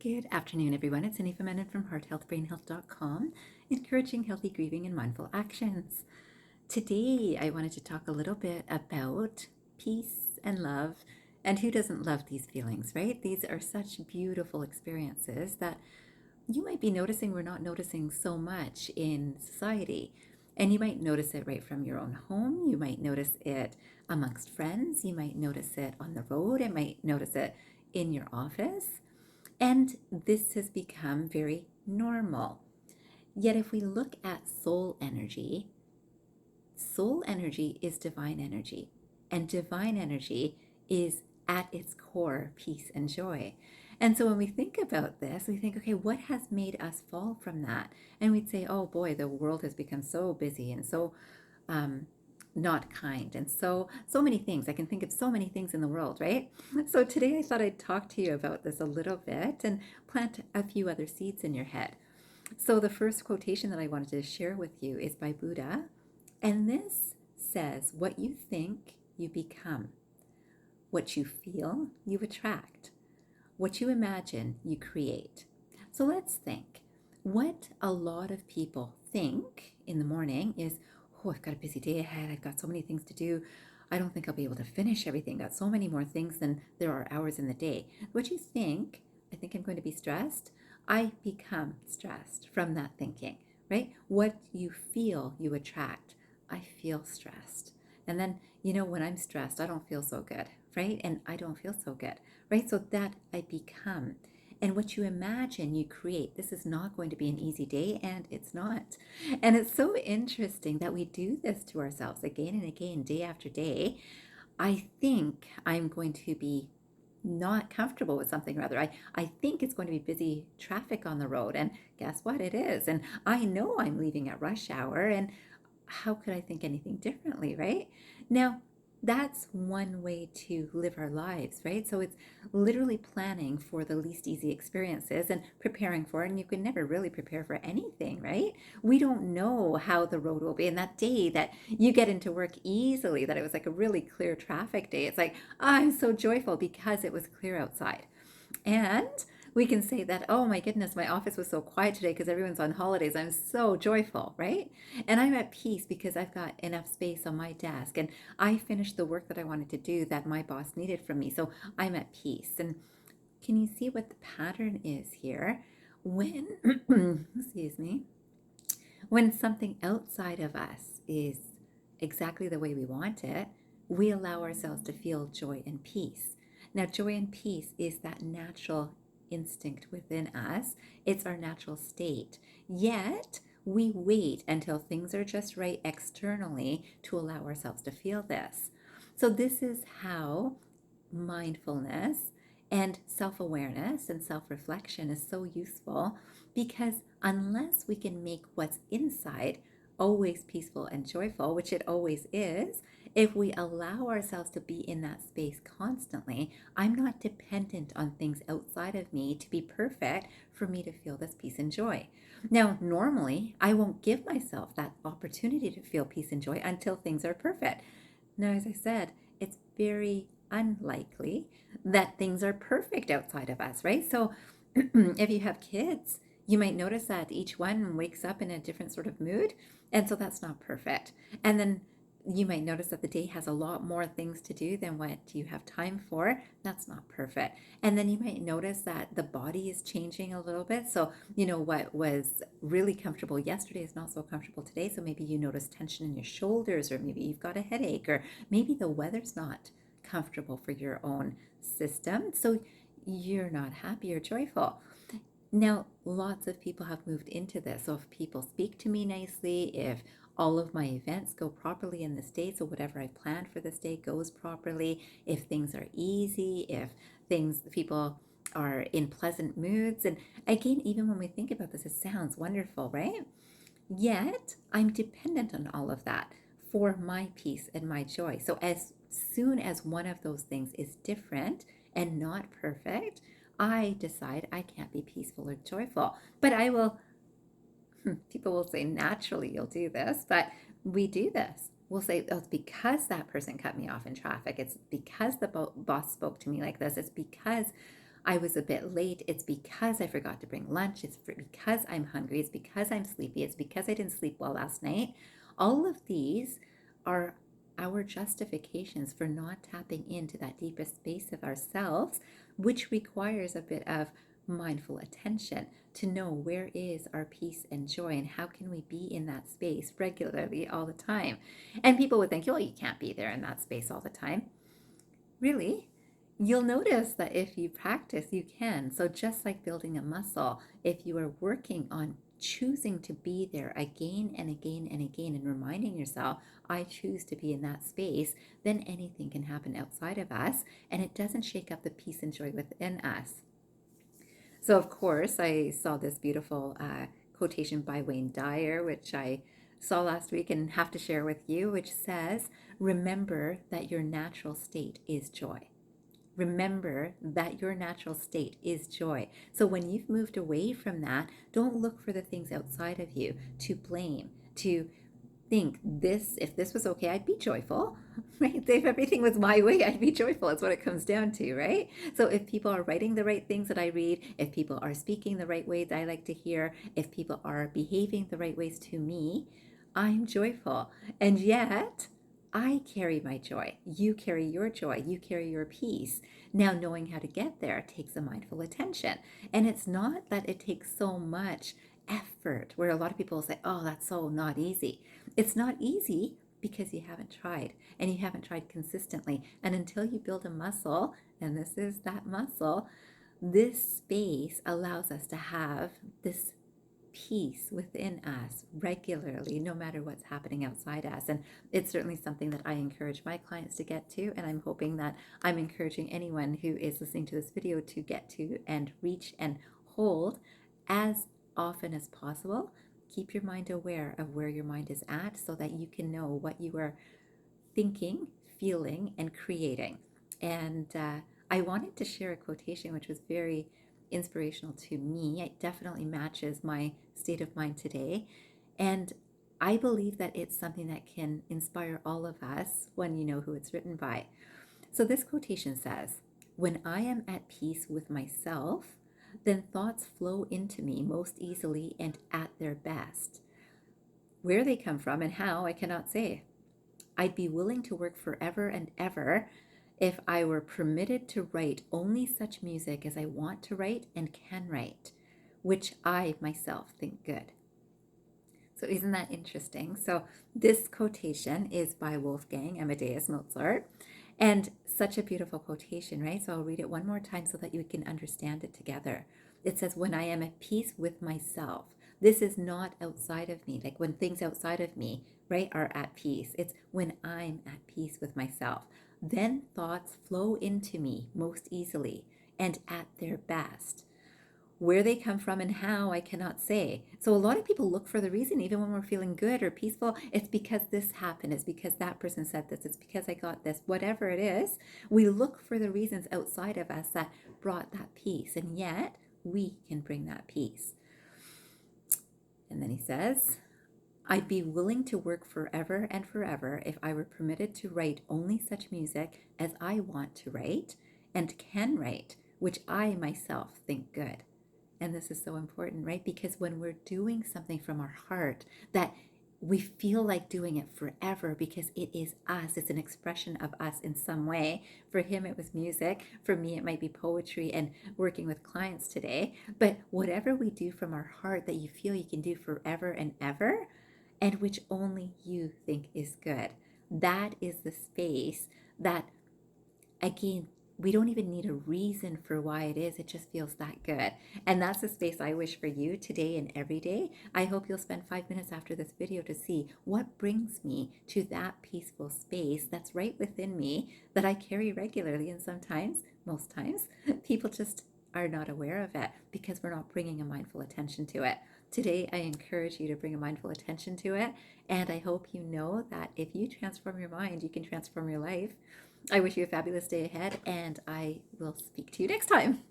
Good afternoon, everyone. It's Anika Menon from hearthealthbrainhealth.com, encouraging healthy grieving and mindful actions. Today, I wanted to talk a little bit about peace and love, and who doesn't love these feelings, right? These are such beautiful experiences that you might be noticing we're not noticing so much in society. And you might notice it right from your own home. You might notice it amongst friends. You might notice it on the road. You might notice it in your office. And this has become very normal. Yet, if we look at soul energy is divine energy. And divine energy is at its core peace and joy. And so when we think about this, we think, okay, what has made us fall from that? And we'd say, oh boy, the world has become so busy and so um, not kind and so many things. I can think of so many things in the world, right? So today I thought I'd talk to you about this a little bit and plant a few other seeds in your head. So the first quotation that I wanted to share with you is by Buddha, and this says, what you think, you become. What you feel, you attract. What you imagine, you create. So let's think. What a lot of people think in the morning is, oh, I've got a busy day ahead. I've got so many things to do. I don't think I'll be able to finish everything. Got so many more things than there are hours in the day. What you think, I think I'm going to be stressed. I become stressed from that thinking, right? What you feel, you attract. I feel stressed. And then, when I'm stressed, I don't feel so good, right? And I don't feel so good, right? So that I become. And what you imagine, you create. This is not going to be an easy day, and it's not. And it's so interesting that we do this to ourselves again and again, day after day. I think I'm going to be not comfortable with something, rather. I think it's going to be busy traffic on the road. And guess what? It is. And I know I'm leaving at rush hour. And how could I think anything differently, right? Now, that's one way to live our lives, right? So it's literally planning for the least easy experiences and preparing for it. And you can never really prepare for anything, right? We don't know how the road will be. And that day that you get into work easily, that it was like a really clear traffic day, it's like, oh, I'm so joyful because it was clear outside. And we can say that, oh my goodness, my office was so quiet today because everyone's on holidays. I'm so joyful, right? And I'm at peace because I've got enough space on my desk and I finished the work that I wanted to do that my boss needed from me. So I'm at peace. And can you see what the pattern is here? When, excuse me, when something outside of us is exactly the way we want it, we allow ourselves to feel joy and peace. Now, joy and peace is that natural instinct within us, it's our natural state. Yet, we wait until things are just right externally to allow ourselves to feel this. So, this is how mindfulness and self awareness and self reflection is so useful, because unless we can make what's inside always peaceful and joyful, which it always is, if we allow ourselves to be in that space constantly, I'm not dependent on things outside of me to be perfect for me to feel this peace and joy. Now, normally, I won't give myself that opportunity to feel peace and joy until things are perfect. Now, as I said, it's very unlikely that things are perfect outside of us, right? So if you have kids, you might notice that each one wakes up in a different sort of mood. And so that's not perfect. And then you might notice that the day has a lot more things to do than what you have time for. That's not perfect. And then you might notice that the body is changing a little bit. So, what was really comfortable yesterday is not so comfortable today. So maybe you notice tension in your shoulders, or maybe you've got a headache, or maybe the weather's not comfortable for your own system. So you're not happy or joyful. Now, lots of people have moved into this. So if people speak to me nicely, if all of my events go properly in this day, so whatever I planned for this day goes properly, if things are easy, if people are in pleasant moods. And again, even when we think about this, it sounds wonderful, right? Yet I'm dependent on all of that for my peace and my joy. So as soon as one of those things is different and not perfect, I decide I can't be peaceful or joyful. But I will, people will say naturally you'll do this, but we do this. We'll say, oh, it's because that person cut me off in traffic. It's because the boss spoke to me like this. It's because I was a bit late, it's because I forgot to bring lunch, it's because I'm hungry, it's because I'm sleepy, it's because I didn't sleep well last night. All of these are our justifications for not tapping into that deepest space of ourselves, which requires a bit of mindful attention to know where is our peace and joy and how can we be in that space regularly all the time. And people would think, oh, you can't be there in that space all the time. Really? You'll notice that if you practice, you can. So, just like building a muscle, if you are working on choosing to be there again and again and again and reminding yourself, I choose to be in that space, then anything can happen outside of us and it doesn't shake up the peace and joy within us. So, of course, I saw this beautiful quotation by Wayne Dyer, which I saw last week and have to share with you, which says, remember that your natural state is joy. Remember that your natural state is joy. So when you've moved away from that, don't look for the things outside of you to blame, to think if this was okay, I'd be joyful, right? If everything was my way, I'd be joyful. It's what it comes down to, right? So if people are writing the right things that I read, if people are speaking the right way that I like to hear, if people are behaving the right ways to me, I'm joyful. And yet, I carry my joy. You carry your joy. You carry your peace. Now, knowing how to get there takes a mindful attention. And it's not that it takes so much effort, where a lot of people say, oh, that's so not easy. It's not easy because you haven't tried and you haven't tried consistently. And until you build a muscle, and this is that muscle, this space allows us to have this peace within us regularly, no matter what's happening outside us. And it's certainly something that I encourage my clients to get to. And I'm hoping that I'm encouraging anyone who is listening to this video to get to and reach and hold as often as possible. Keep your mind aware of where your mind is at so that you can know what you are thinking, feeling, and creating. And I wanted to share a quotation which was very inspirational to me. It definitely matches my state of mind today. And I believe that it's something that can inspire all of us when you know who it's written by. So this quotation says, when I am at peace with myself, then thoughts flow into me most easily and at their best. Where they come from and how, I cannot say. I'd be willing to work forever and ever if I were permitted to write only such music as I want to write and can write, which I myself think good. So isn't that interesting? So this quotation is by Wolfgang, Amadeus, Mozart, and such a beautiful quotation, right? So I'll read it one more time so that you can understand it together. It says, when I am at peace with myself. This is not outside of me, like when things outside of me, right, are at peace. It's when I'm at peace with myself. Then thoughts flow into me most easily and at their best. Where they come from and how, I cannot say. So a lot of people look for the reason, even when we're feeling good or peaceful. It's because this happened. It's because that person said this. It's because I got this. Whatever it is, we look for the reasons outside of us that brought that peace. And yet, we can bring that peace. And then he says, I'd be willing to work forever and forever if I were permitted to write only such music as I want to write and can write, which I myself think good. And this is so important, right? Because when we're doing something from our heart that we feel like doing it forever because it is us, it's an expression of us in some way. For him, it was music. For me, it might be poetry and working with clients today. But whatever we do from our heart that you feel you can do forever and ever, and which only you think is good, that is the space that, again, we don't even need a reason for why it is. It just feels that good. And that's the space I wish for you today and every day. I hope you'll spend 5 minutes after this video to see what brings me to that peaceful space that's right within me that I carry regularly. And sometimes, most times, people just are not aware of it because we're not bringing a mindful attention to it. Today, I encourage you to bring a mindful attention to it. And I hope you know that if you transform your mind, you can transform your life. I wish you a fabulous day ahead, and I will speak to you next time.